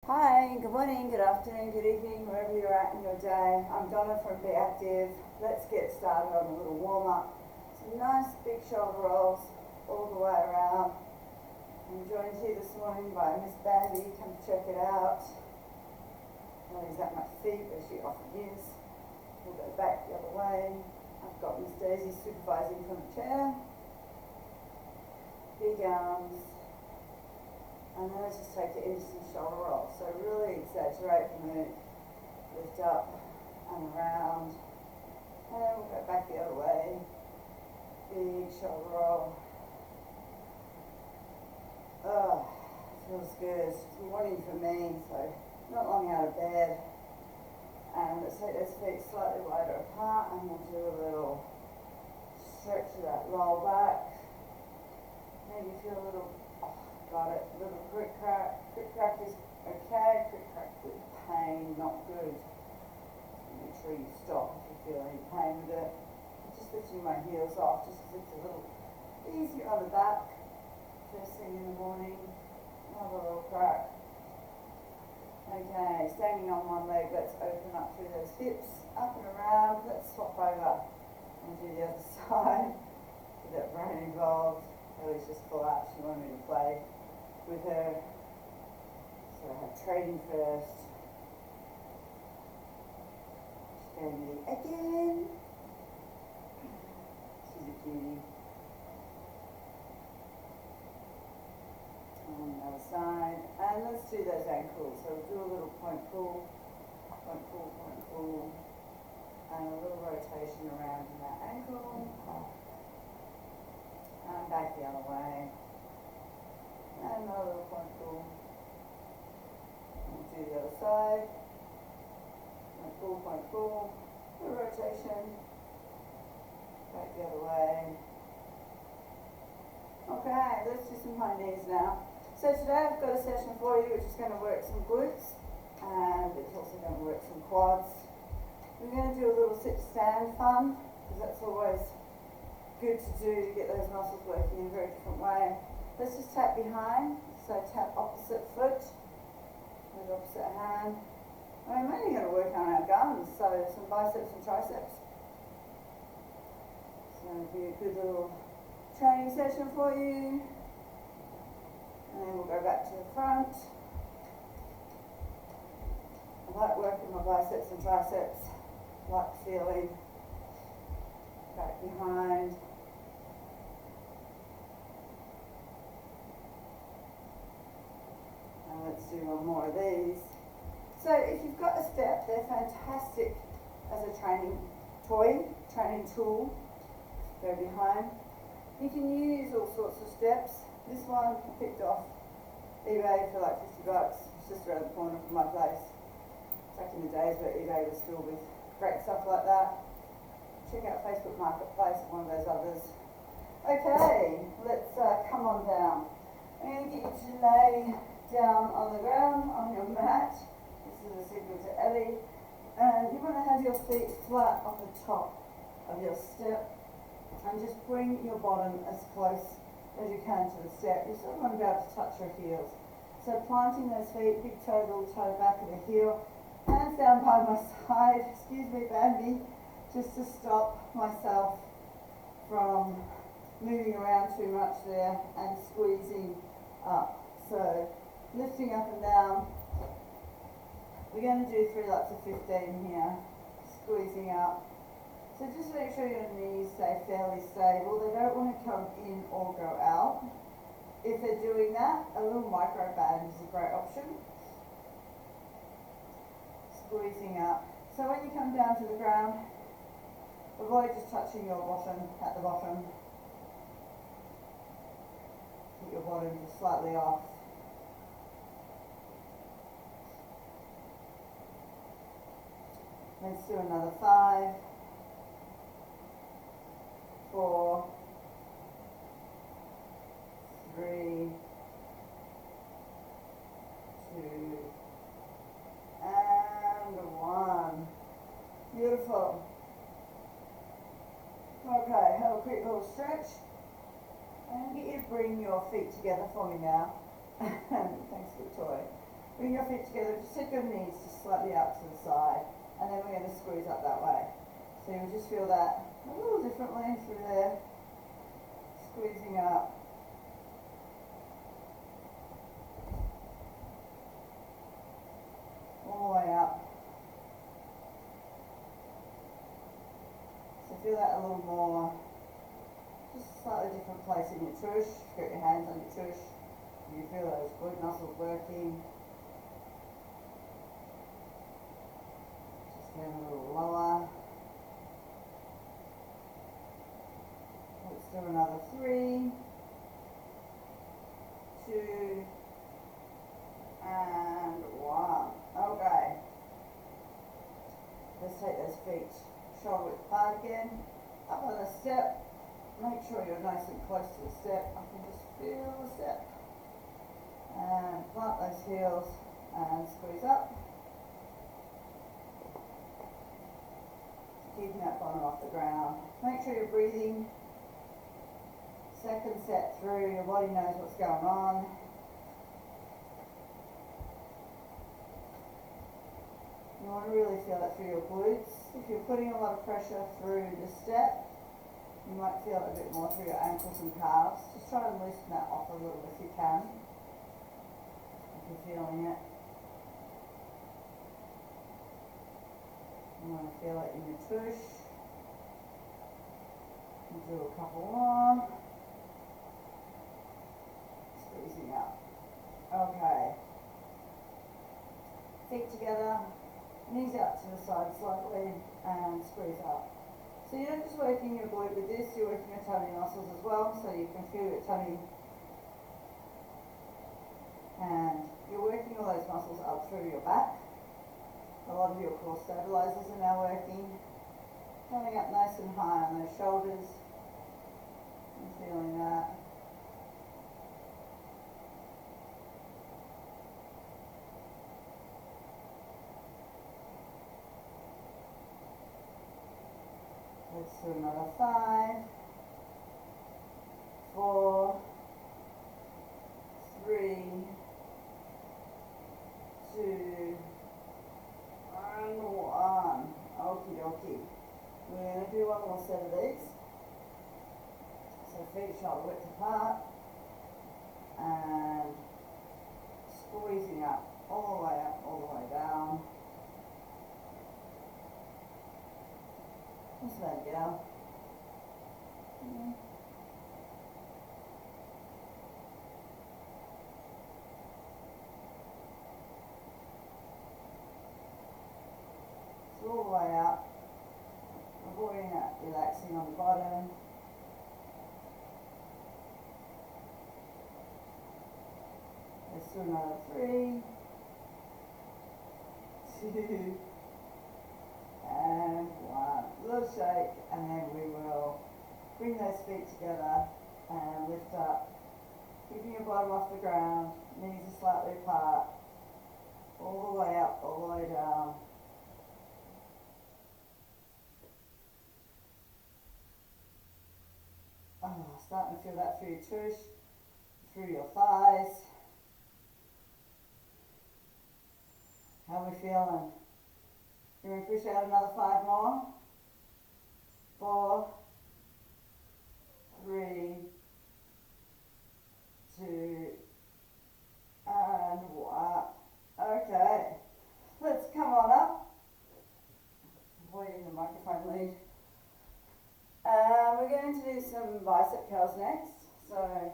Hi, good morning, good afternoon, good evening, wherever you're at in your day. I'm Donna from Be Active. Let's get started on a little warm up. Some nice big shoulder rolls all the way around. I'm joined here this morning by Miss Bandy. Come check it out. She's at my feet as she often is. We'll go back the other way. I've got Miss Daisy supervising from the chair. Big arms. And then let's just take it into some shoulder rolls. So really exaggerate the move. Lift up and around. And then we'll go back the other way. Big shoulder roll. Oh, feels good. It's morning for me, so not long out of bed. And let's take those feet slightly wider apart and we'll do a little stretch of that lower back. Maybe feel a little, got it, a little quick crack. Quick crack is okay, quick crack with pain, not good. Make sure you stop if you feel any pain with it. I'm just lifting my heels off just because it's a little easier on the back. First thing in the morning, another little crack. Okay, standing on one leg, let's open up through those hips, up and around. Let's swap over and do the other side. Get that brain involved. Ellie's just full out, she wanted me to play with her. So I had trading first. She's going to me again. She's a cutie. On the other side. And let's do those ankles. So we'll do a little point pull, point pull, point pull. And a little rotation around in that ankle. And back the other way. And another little point pull. We'll do the other side. Point pull, little rotation. Back the other way. Okay, let's do some high knees now. So today I've got a session for you which is going to work some glutes and it's also going to work some quads. We're going to do a little sit-stand fun because that's always good to do to get those muscles working in a very different way. Let's just tap behind, so tap opposite foot with opposite hand. I'm mainly going to work on our guns, so some biceps and triceps. So it'll be a good little training session for you. And then we'll go back to the front. I like working my biceps and triceps, like feeling back behind. And let's do one more of these. So if you've got a step, they're fantastic as a training toy, training tool. Go behind. You can use all sorts of steps. This one I picked off eBay for like $50. It's just around the corner from my place. Back in the days where eBay was filled with great stuff like that. Check out Facebook Marketplace or one of those others. Okay, let's come on down. I'm going to get you to lay down on the ground on your mat. This is a signal to Ellie. And you want to have your feet flat on the top of your step. And just bring your bottom as close as you can to the step. You sort of want to be able to touch your heels. So planting those feet, big toe, little toe, back of the heel. Hands down by my side. Excuse me, Bambi. Just to stop myself from moving around too much there and squeezing up. So lifting up and down. We're going to do 3 lots of 15 here. Squeezing up. So just make sure your knees stay fairly stable. They don't want to come in or go out. If they're doing that, a little micro band is a great option. Squeezing up. So when you come down to the ground, avoid just touching your bottom at the bottom. Keep your bottom just slightly off. Let's do another 5. 4, 3, 2, and 1. Beautiful. Okay, have a quick little stretch. And get you to bring your feet together for me now. Thanks for the toy. Bring your feet together, just take your knees just slightly out to the side, and then we're going to squeeze up that way. So you just feel that a little differently through there, squeezing up. All the way up. So feel that a little more, just a slightly different place in your tush. Get your hands on your tush. You feel those glute muscles working. Just getting a little lower. Let's do another 3, 2, and 1. Okay. Let's take those feet shoulder width apart again. Up on a step. Make sure you're nice and close to the step. I can just feel the step. And plant those heels and squeeze up. Keeping that bottom off the ground. Make sure you're breathing. Second set through, your body knows what's going on. You want to really feel it through your glutes. If you're putting a lot of pressure through the step, you might feel it a bit more through your ankles and calves. Just try and loosen that off a little if you can. If you're feeling it. You want to feel it in your tush. You do a couple more. Squeezing up. Okay. Feet together. Knees out to the side slightly and squeeze up. So you're not just working your glute with this, you're working your tummy muscles as well, so you can feel your tummy. And you're working all those muscles up through your back. A lot of your core stabilizers are now working. Coming up nice and high on those shoulders. And feeling that. Let's do another 5, 4, 3, 2, and 1. Okie dokie. We're going to do one more set of these. So feet shoulder width apart and squeezing up, all the way up, all the way down. Just let it go. So all the way up, avoiding that relaxing on the bottom. Let's do another 3, 2, and 1. Little shake, and then we will bring those feet together and lift up, keeping your bottom off the ground, knees are slightly apart, all the way up, all the way down. Oh, starting to feel that through your tush, through your thighs. How are we feeling? Can we push out another 5 more? 4, 3, 2, and 1. Okay, let's come on up. Avoiding the microphone lead. We're going to do some bicep curls next. So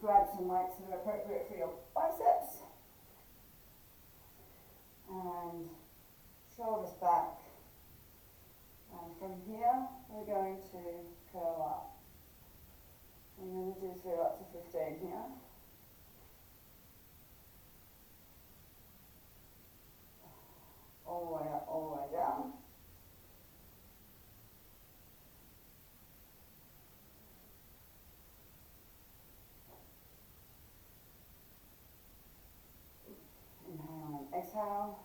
grab some weights that are appropriate for your biceps. And shoulders back. And from here, we're going to curl up. I'm going to do 0 up to 15 here. All the way up, all the way down. Inhale and exhale.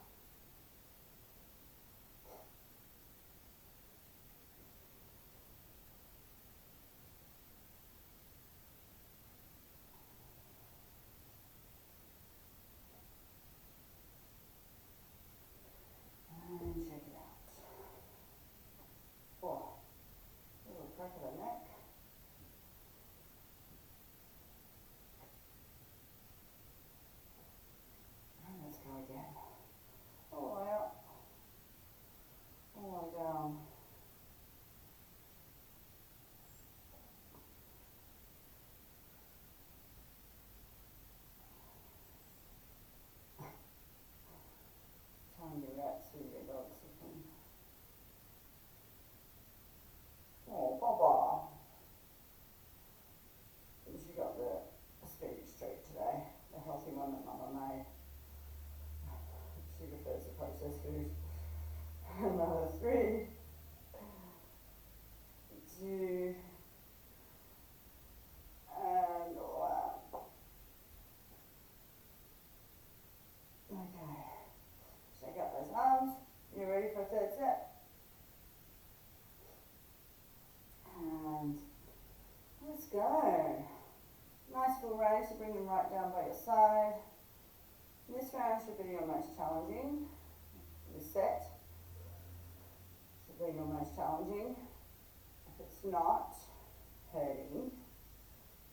sweetie dog something. Oh, Baba. She got the spinach treat today, the healthy one that Mama made. She prefers the processed food. Another 3, 2, and 1. Okay, shake out those arms. You ready for a 3rd set? And let's go. Nice full range, so bring them right down by your side. This round should be your most challenging. This set should be your most challenging. If it's not hurting,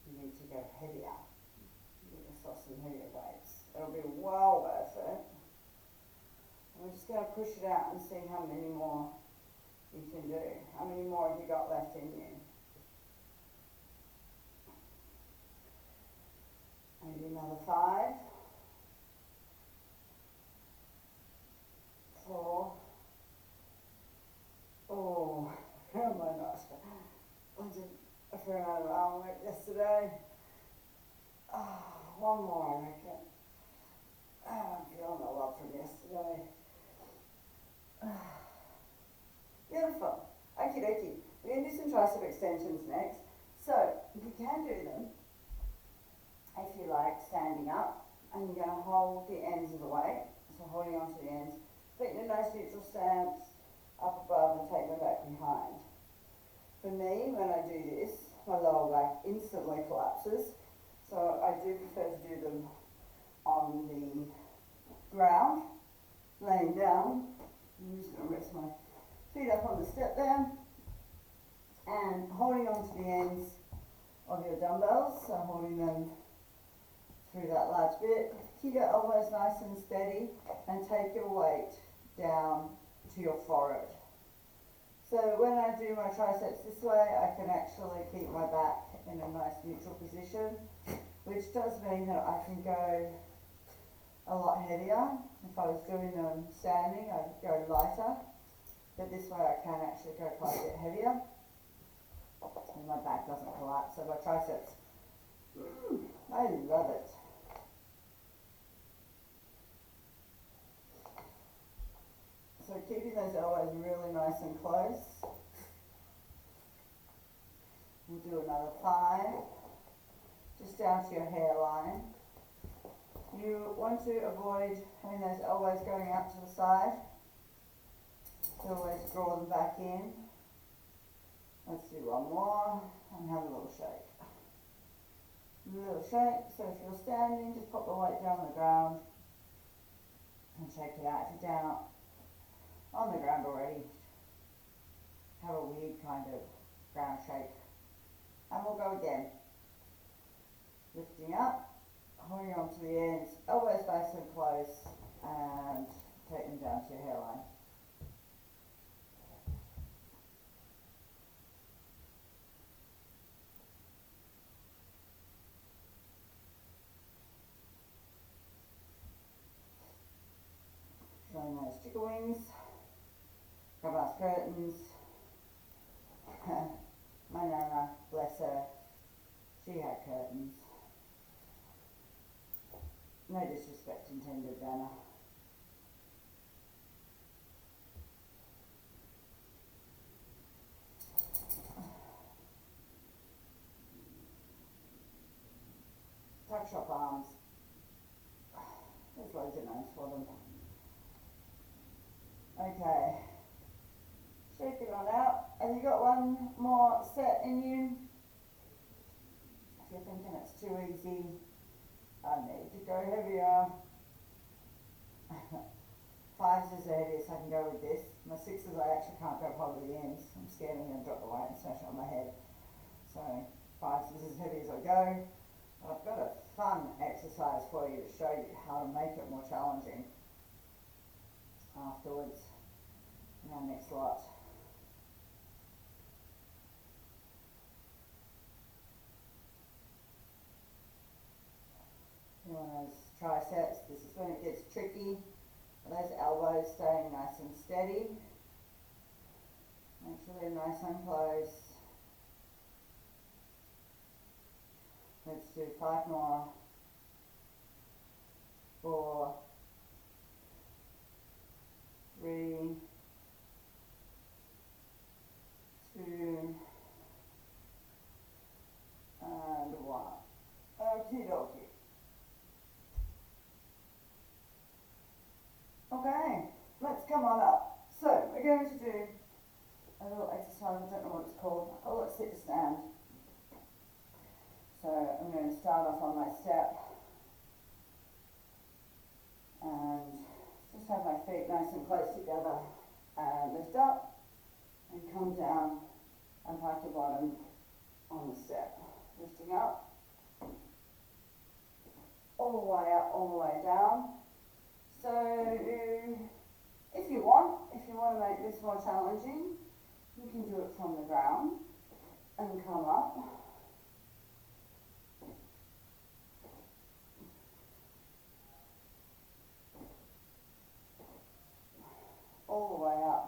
you need to go heavier. Get yourself some heavier weights. It'll be well worth it. And we're just going to push it out and see how many more you can do. How many more have you got left in you? Maybe another 5, 4. Oh, oh my gosh. I did a fair amount of arm work yesterday. One more, I reckon. I'm feeling a lot from yesterday. Beautiful. Okie dokie. We're going to do some tricep extensions next. So, you can do them if you like, standing up, and you're going to hold the ends of the weight, so holding onto the ends. Take your nice neutral stance up above and take them back behind. For me, when I do this, my lower back instantly collapses, so I do prefer to do them on the ground, laying down. I'm just going to rest my feet up on the step there, and holding onto the ends of your dumbbells, so holding them through that large bit. Keep your elbows nice and steady and take your weight down to your forehead. So when I do my triceps this way, I can actually keep my back in a nice neutral position, which does mean that I can go a lot heavier. If I was doing them standing, I'd go lighter, but this way I can actually go quite a bit heavier and my back doesn't collapse. So my triceps, I love it. So keeping those elbows really nice and close. We'll do another 5, just down to your hairline. You want to avoid having those elbows going out to the side. So always draw them back in. Let's do one more and have a little shake. A little shake, so if you're standing, just pop the weight down on the ground and shake it out. If you're down on the ground already, have a weird kind of ground shake. And we'll go again. Lifting up, holding on to the ends, elbows nice and close, and take them down to your hairline. Showing those chicken wings. Glass curtains. My nana, bless her, she had curtains. No disrespect intended, Dana. Tuck shop arms. There's loads of names for them. Okay. Shake it on out. Have you got one more set in you? If you're thinking it's too easy, I need to go heavier. 5s is the heaviest I can go with this. My 6s I actually can't go past the ends. I'm scared I'm going to drop the weight and smash it on my head. So 5s is as heavy as I go. But I've got a fun exercise for you to show you how to make it more challenging afterwards in our next lot. One of those triceps, this is when it gets tricky. Those elbows staying nice and steady. Make sure they're nice and close. Let's do 5 more. 4, 3, 2, and 1. Okie dokie. Okay, let's come on up. So we're going to do a little exercise. I don't know what it's called. I call it sit to stand. So I'm going to start off on my step and just have my feet nice and close together and lift up and come down and park the bottom on the step. Lifting up, all the way up, all the way down. So if you want to make this more challenging, you can do it from the ground and come up. All the way up.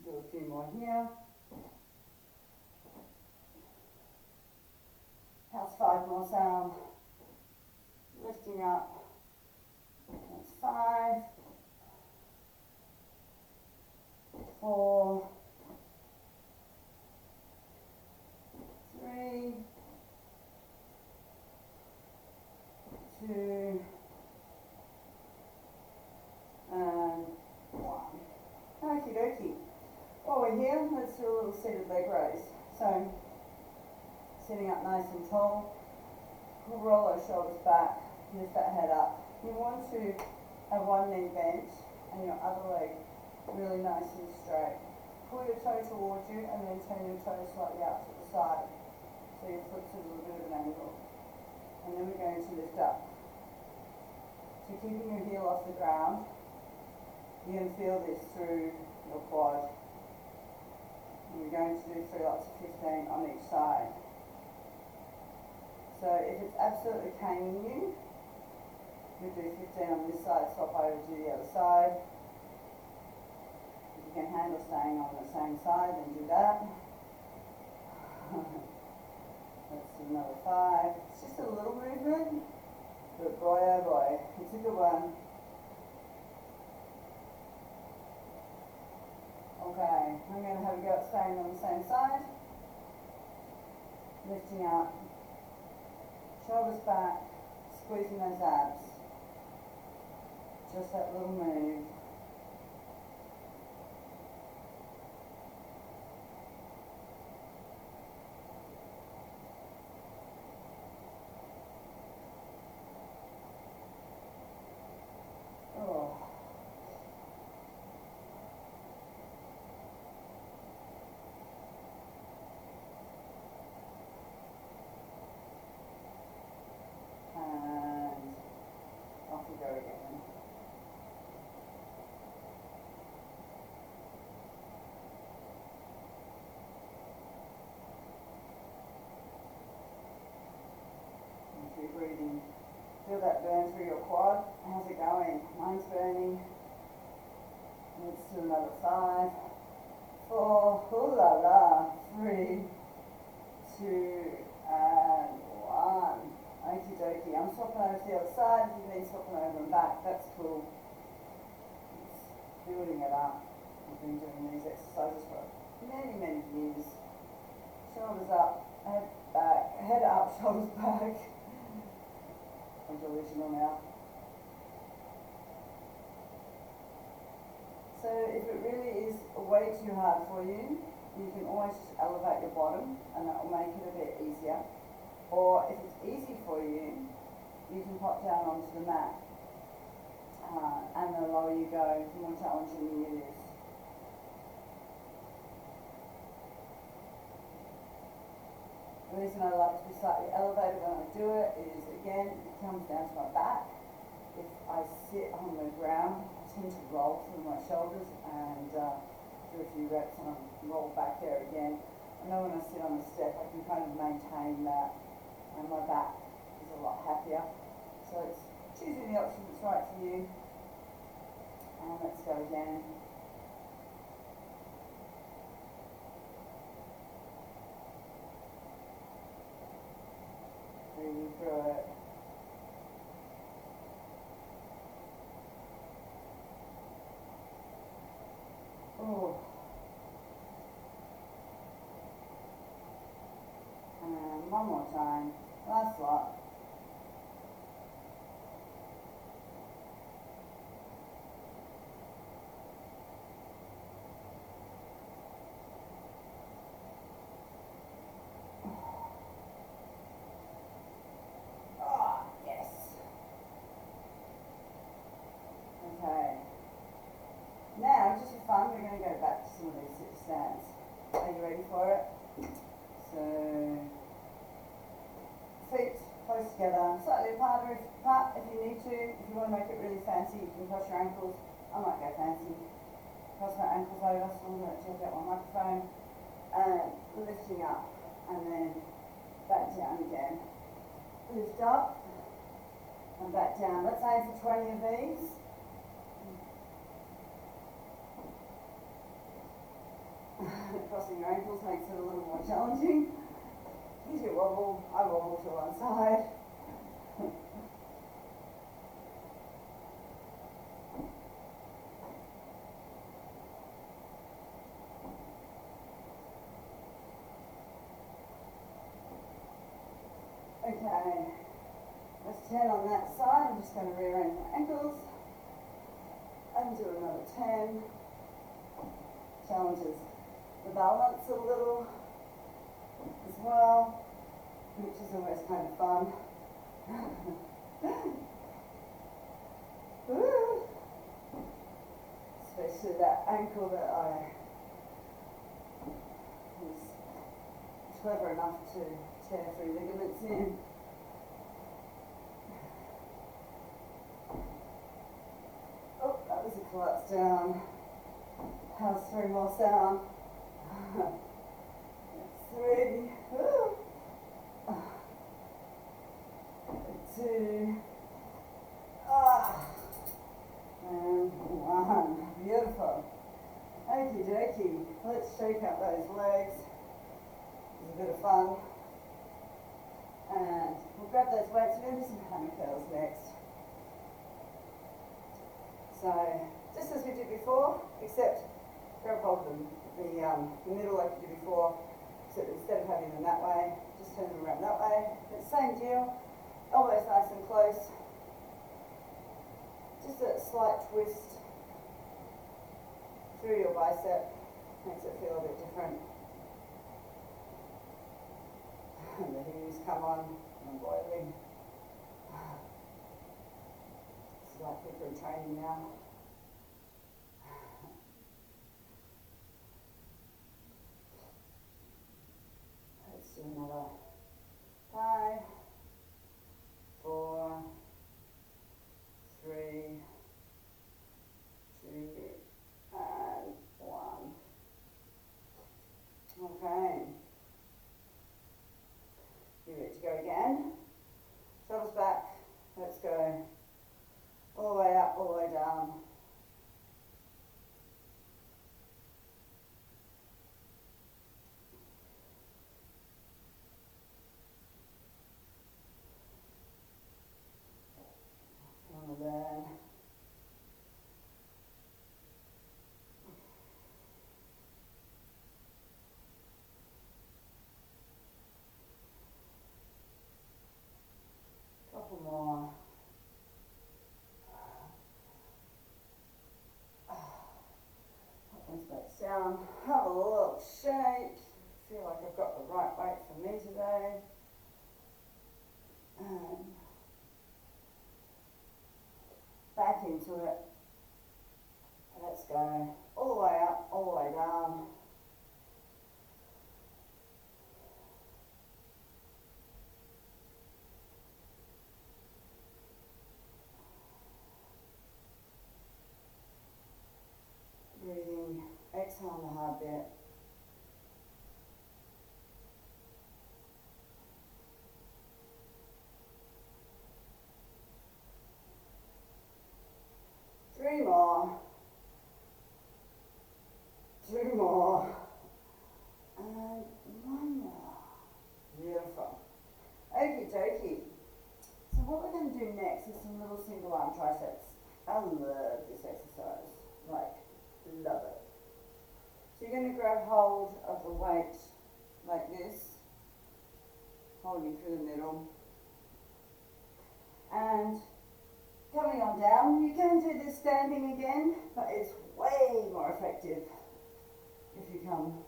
Do a few more here. How's 5 more sound? Lifting up. That's 5, 4, 3, 2, and 1. Okie dokie. While we're here, let's do a little seated leg raise. So, sitting up nice and tall, roll our shoulders back, lift that head up. You want to have one knee bent and your other leg really nice and straight. Pull your toe towards you and then turn your toe slightly out to the side. So your foot's at a little bit of an angle. And then we're going to lift up. So keeping your heel off the ground, you can feel this through your quad. And we're going to do 3 lots of 15 on each side. So if it's absolutely caning you, we do 15 on this side, swap over to the other side. If you can handle staying on the same side, then do that. Let's do another 5. It's just a little movement, but boy oh boy, it's a good one. Okay, I'm going to have a go at staying on the same side. Lifting up, shoulders back, squeezing those abs. Just that little move. Oh. And off we go again. Keep breathing. Feel that burn through your quad. How's it going? Mine's burning. Let's do another 5, 4, ooh la la, 3, 2, and 1. Okie dokie. I'm swapping over to the other side. If you need swapping over and back, that's cool. It's building it up. I've been doing these exercises for many, many years. Shoulders up, head back, head up, shoulders back. I'm delusional now. So if it really is way too hard for you, you can always just elevate your bottom and that will make it a bit easier. Or if it's easy for you, you can pop down onto the mat and the lower you go, the more challenging it is. The reason I like to be slightly elevated when I do it is, again, it comes down to my back. If I sit on the ground, I tend to roll through my shoulders and do a few reps and I roll back there again. I know when I sit on the step, I can kind of maintain that and my back is a lot happier. So it's choosing the option that's right for you. And let's go again. Breathing through it. Oh. And one more time. Last lot. Okay. Now, just for fun, we're going to go back to some of these sit stands. Are you ready for it? So, feet close together, slightly apart if you need to. If you want to make it really fancy, you can cross your ankles. I might go fancy. Cross my ankles over, so I'm going to check out my microphone. And lifting up, and then back down again. Lift up, and back down. Let's aim for 20 of these. Crossing your ankles makes it a little more challenging. As you wobble, I wobble to one side. Okay, that's 10 on that side. I'm just going to rearrange my ankles and do another 10. Challenges the balance a little as well, which is always kind of fun. Especially that ankle that I was clever enough to tear 3 ligaments in. Oh, that was a collapse down. How's 3 more down? 3. 2. And 1. Beautiful. Okie dokie. Let's shake out those legs. It's a bit of fun. And we'll grab those weights. We're going to do some hammer curls next. So, just as we did before, except grab hold of the middle like we did before, except instead of having them that way, just turn them around that way. It's the same deal, elbows nice and close, just a slight twist through your bicep, makes it feel a bit different. And the heels come on, and boiling. It's like people in training now. Let's do another 5, 4, 3, 2, and 1. Okay. Give it to go again. Shoulders back. Let's go. All the way up, all the way down. And then a couple more. Put those back down. Have a little shake. Feel like I've got the right weight for me today. And back into it. Let's go all the way up, all the way down. Breathing, exhale the hard bit. going to do next is some little single arm triceps. I love this exercise, like, love it. So you're going to grab hold of the weight like this, holding through the middle, and coming on down. You can do this standing again, but it's way more effective if you come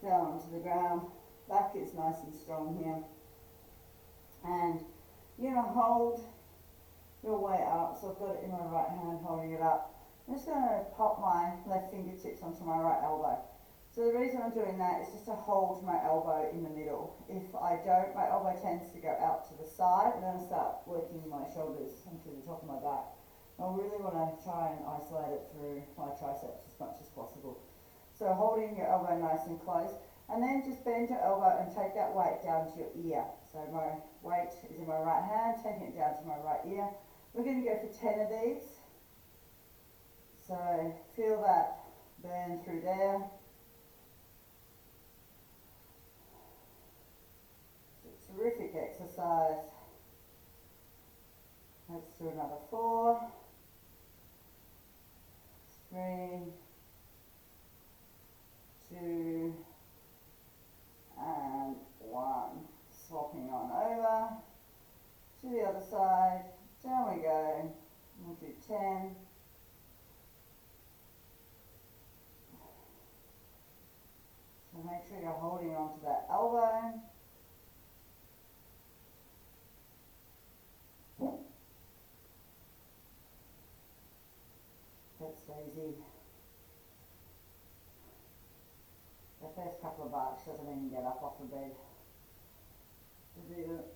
down onto the ground. Back is nice and strong here. And you're going to hold your weight up. So I've got it in my right hand, holding it up. I'm just going to pop my left fingertips onto my right elbow. So the reason I'm doing that is just to hold my elbow in the middle. If I don't, my elbow tends to go out to the side, and then I start working my shoulders onto the top of my back. I really want to try and isolate it through my triceps as much as possible. So holding your elbow nice and close, and then just bend your elbow and take that weight down to your ear. So my weight is in my right hand, taking it down to my right ear. We're going to go for 10 of these. So feel that burn through there. It's a terrific exercise. Let's do another 4, 3, 2, and 1. Swapping on over to the other side. Down we go. We'll do 10. So make sure you're holding on to that elbow. That's easy. The first couple of bars doesn't even get up off the bed to do it.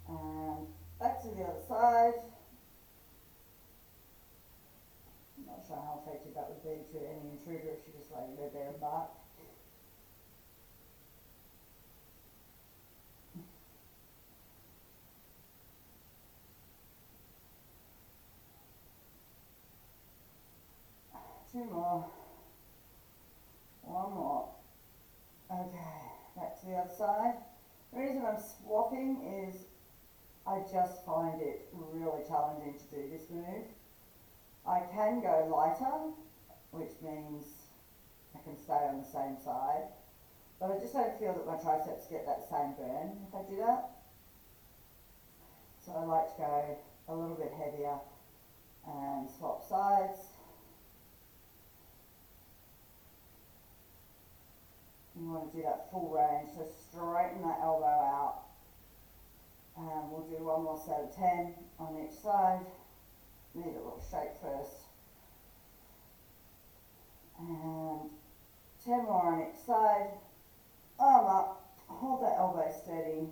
And back to the other side. I'm not sure how effective that would be to any intruder if she just laid in bed there and barked. Two more. One more. Okay, back to the other side. The reason I'm swapping is I just find it really challenging to do this move. I can go lighter, which means I can stay on the same side, but I just don't feel that my triceps get that same burn if I do that. So I like to go a little bit heavier and swap sides. You want to do that full range, so straighten that elbow out. And we'll do one more set of 10 on each side. Need a little shake first. And 10 more on each side. Arm up, hold that elbow steady,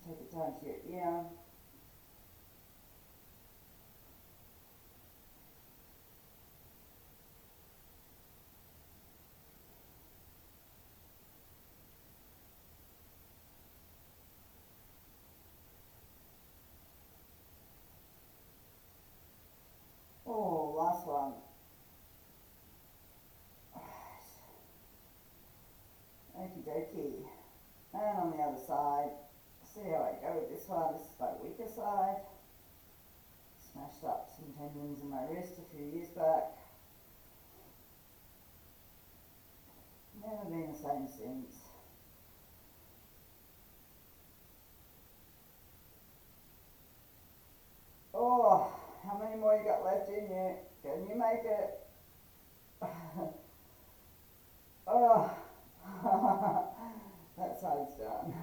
take it down to your ear. Oh, last one. Okie dokie. And on the other side, see how I go with this one. This is my weaker side. Smashed up some tendons in my wrist a few years back. Never been the same since. Oh, how many more you got left in you? Can you make it? Oh, that side's done.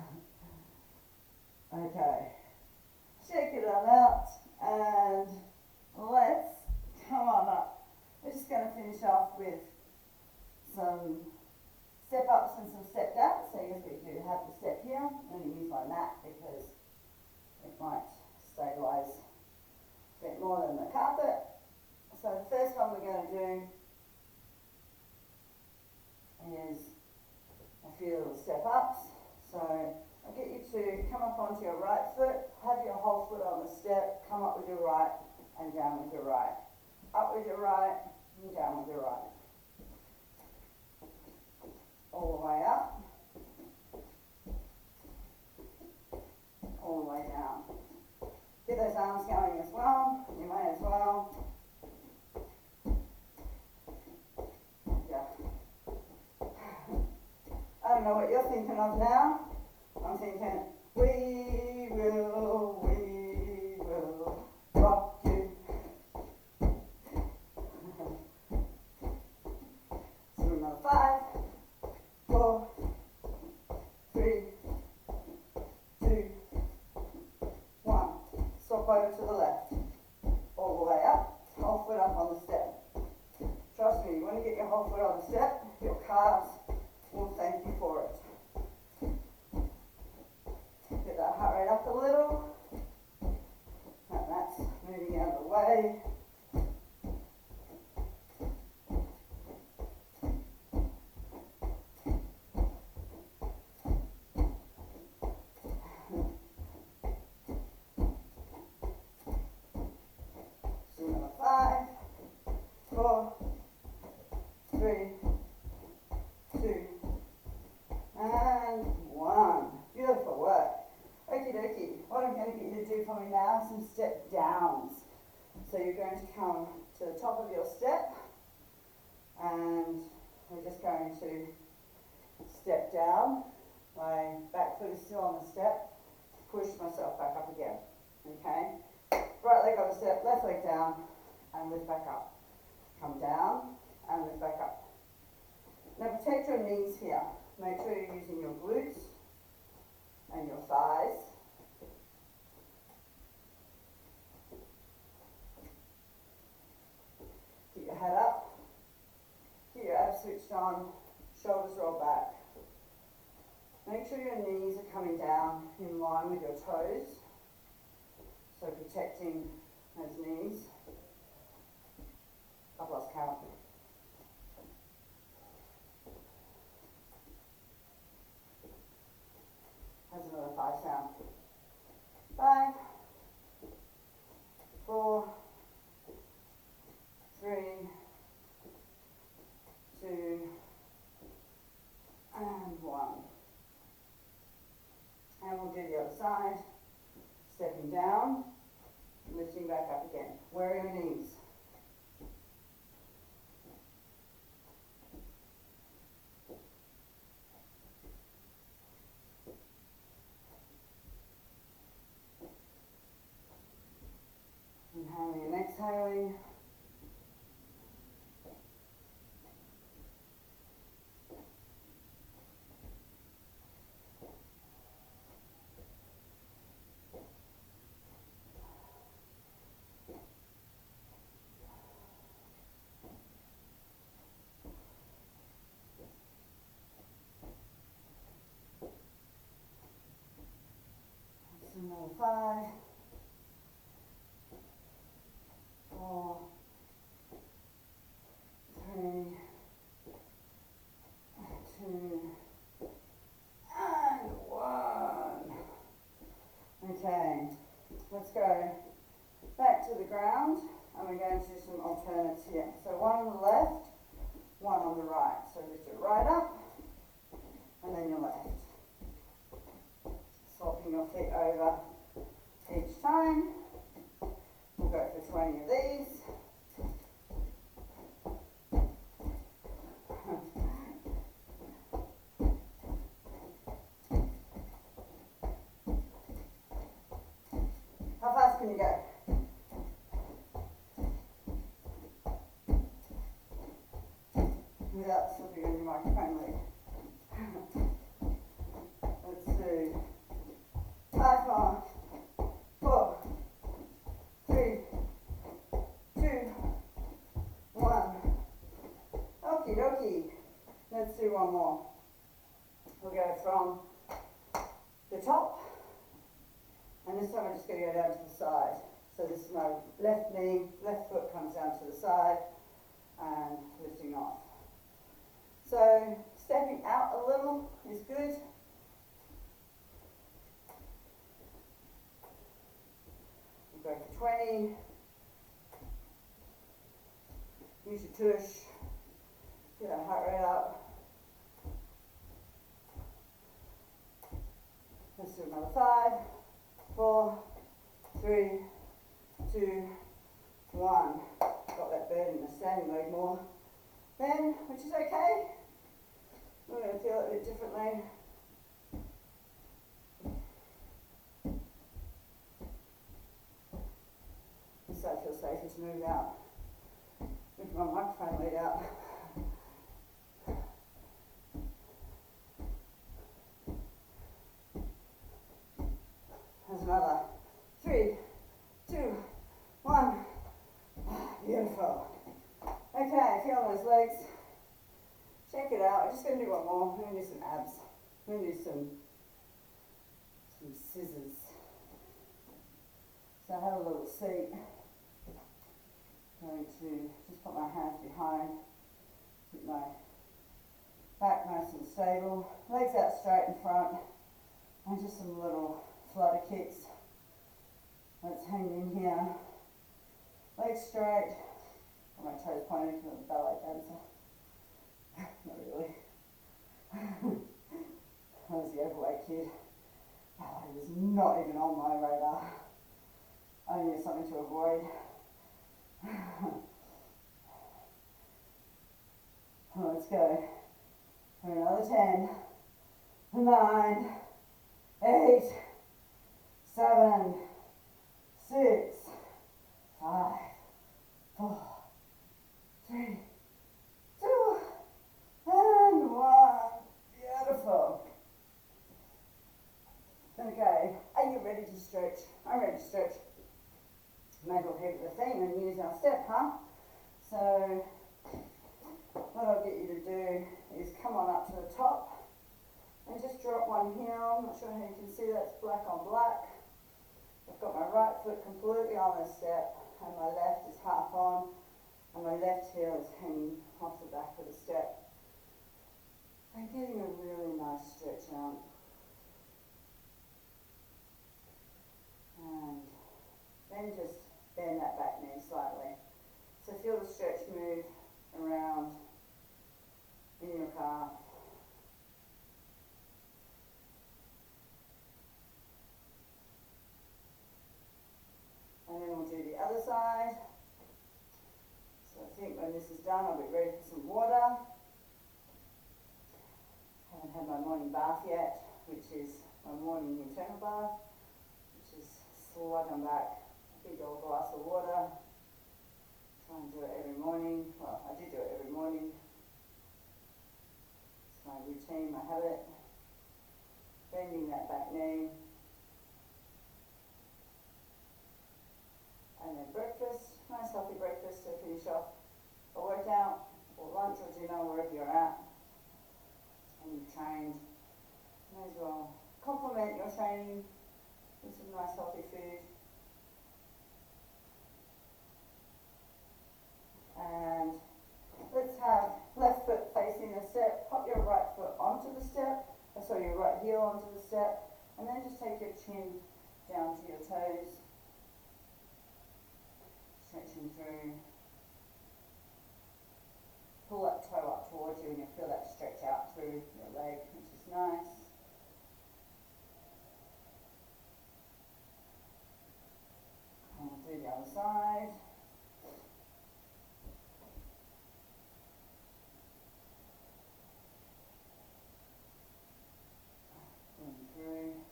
Okay, shake it on out and let's come on up. We're just going to finish off with some step ups and some step downs. So yes, we do have the step here. I'm going to use my mat because it might stabilize a bit more than the carpet. So the first one we're going to do is a few little step ups. So I'll get you to come up onto your right foot, have your whole foot on the step, come up with your right and down with your right. Up with your right and down with your right. All the way up. Get those arms going as well. You may as well. Yeah. I don't know what you're thinking of now. I'm thinking, we will rock you. So another 5, 4, 3, 2, 1. Swap over to the left. All the way up. Whole foot up on the step. Trust me, when you get your whole foot on the step, your calves will thank you for it. Get that heart rate up a little. And that's moving out of the way. So another 5, 4, 3, 2, and 1. Beautiful work. Okie dokie. What I'm going to get you to do for me now is some step downs. So you're going to come to the top of your step and we're just going to step down. My back foot is still on the step. Push myself back up again. Okay? Right leg on the step, left leg down and lift back up. Come down and lift back up. Now protect your knees here. Make sure you're using your glutes and your thighs. Keep your head up. Keep your abs switched on. Shoulders roll back. Make sure your knees are coming down in line with your toes. So protecting those knees. I've lost count. There's another 5 sound. 5, 4, 3, 2, and 1. And we'll do the other side. Stepping down, lifting back up again. Where are your knees? Inhaling and exhaling. That's another 5. 4, 3, 2, and 1. Okay, let's go back to the ground and we're going to do some alternates here. So one on the left, one on the right. So lift your right up and then your left. Swapping your feet over each time. We'll go for 20 of these. How fast can you go? Without slipping on your microphone lead. Let's do 5 more. 4, 3, 2, 1. Okie dokie. Let's do one more. We'll go from the top, and this time we're just going to go down to the side. So this is my left knee, left foot comes down to the side, and lifting off. So stepping out a little is good. We'll go for 20. Use your tush. Get our heart rate up. Let's do another 5, 4, 3, 2, 1. Got that bird in the standing leg more. Then, which is okay, we're going to feel it a bit differently. So I feel safer to move out. Move my microphone lead out. There's another. 3, 2, 1. Beautiful. Okay, feel on those legs. Check it out. I'm just going to do one more. I'm going to do some abs. I'm going to do some scissors. So I have a little seat. I'm going to just put my hands behind. Keep my back nice and stable. Legs out straight in front. And just some little flutter kicks. Let's hang in here. Legs straight. Got my toes pointed because I'm a ballet dancer. Not really. I was the overweight kid. Ballet was not even on my radar. I knew something to avoid. Let's go. For another 10, 9, 8, 7, 6, 5, 4, 3, 2, and 1. Beautiful. Okay, are you ready to stretch? I'm ready to stretch. May as well keep the theme and use our step, huh? So, what I'll get you to do is come on up to the top and just drop one heel. I'm not sure how you can see that, it's black on black. I've got my right foot completely on the step and my left is half on and my left heel is hanging off the back of the step. I'm getting a really nice stretch out. And then just bend that back knee slightly. So feel the stretch move around in your calf. And then we'll do the other side. So I think when this is done, I'll be ready for some water. Haven't had my morning bath yet, which is my morning internal bath, which is slugging back a big old glass of water. Try and do it every morning. Well, I do it every morning. It's my routine, my habit. Bending that back knee. And then breakfast, nice healthy breakfast to finish off a workout or lunch or dinner, wherever you're at. And you've trained, may as well complement your training with some nice healthy food. And let's have left foot facing the step, pop your right foot onto the step, sorry, your right heel onto the step, and then just take your chin down to your toes. Stretching through. Pull that toe up towards you and you'll feel that stretch out through your leg, which is nice. And we'll do the other side.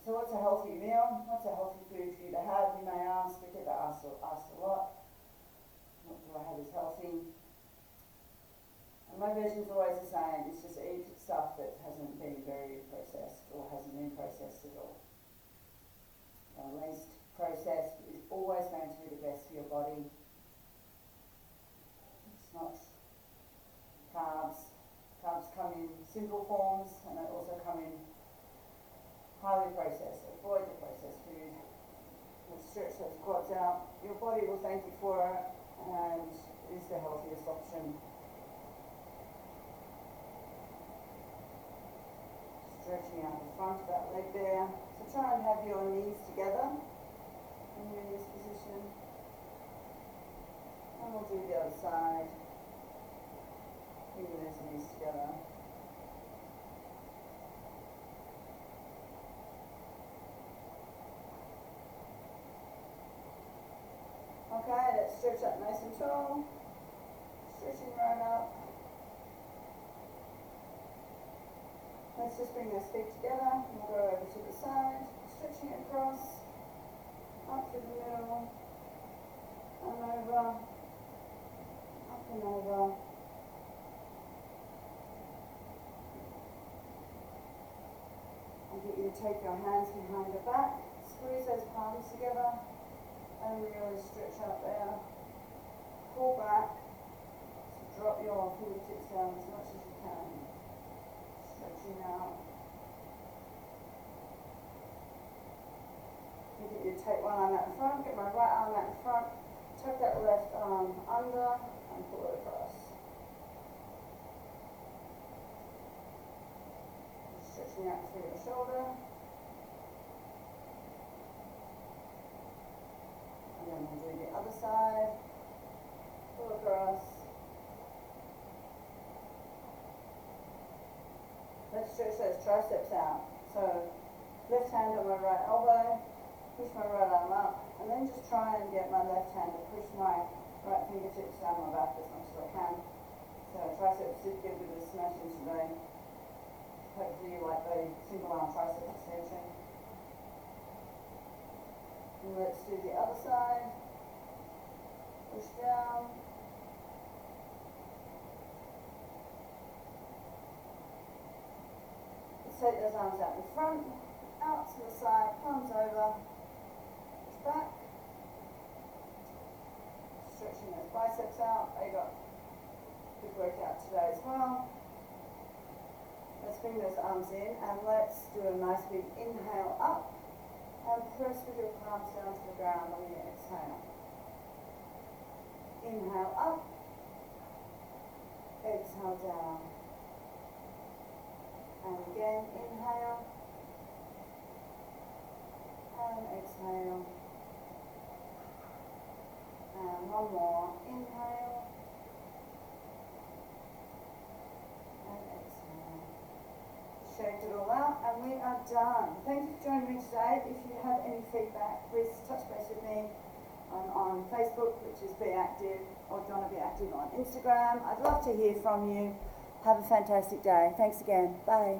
So what's a healthy meal? What's a healthy food for you to have? You may ask. We get that asked a lot. What do I have is healthy? And my version's always the same. It's just eat stuff that hasn't been very processed or hasn't been processed at all. The least processed is always going to be the best for your body. It's not carbs. Carbs come in simple forms and they also come in highly processed. Avoid the processed food. Let's stretch those quads out. Your body will thank you for it, and it is the healthiest option. Stretching out the front of that leg there. So try and have your knees together when you're in this position. And we'll do the other side. Bring those knees together. Okay, let's stretch up nice and tall. Stretching right up. Let's just bring those feet together. We'll go over to the side, stretching across, up to the middle, and over, up and over. I'll get you to take your hands behind your back, squeeze those palms together, and really stretch out there. Pull back, so drop your fingertips down as much as you can. Stretching out. I'll get you to take one arm out in front, get my right arm out in front, tuck that left arm under, and pull it across. Stretching out through your shoulder. And then we'll do the other side. Pull across. Let's stretch those triceps out. So left hand on my right elbow, push my right arm up, and then just try and get my left hand to push my right fingertips down my back as much as I can. So triceps did get a bit of a smash in today. Hopefully you like the single arm tricep extension. And let's do the other side. Push down. Let's take those arms out in front, out to the side, palms over, push back. Stretching those biceps out. They got a good workout today as well. Let's bring those arms in and let's do a nice big inhale up and press with your palms down to the ground on your exhale. Inhale up, exhale down. And again, inhale and exhale. And one more, inhale and exhale. Shake it all out and we are done. Thank you for joining me today. If you have any feedback, please touch base with me. I'm on Facebook, which is Be Active, or Donna Be Active on Instagram. I'd love to hear from you. Have a fantastic day. Thanks again. Bye.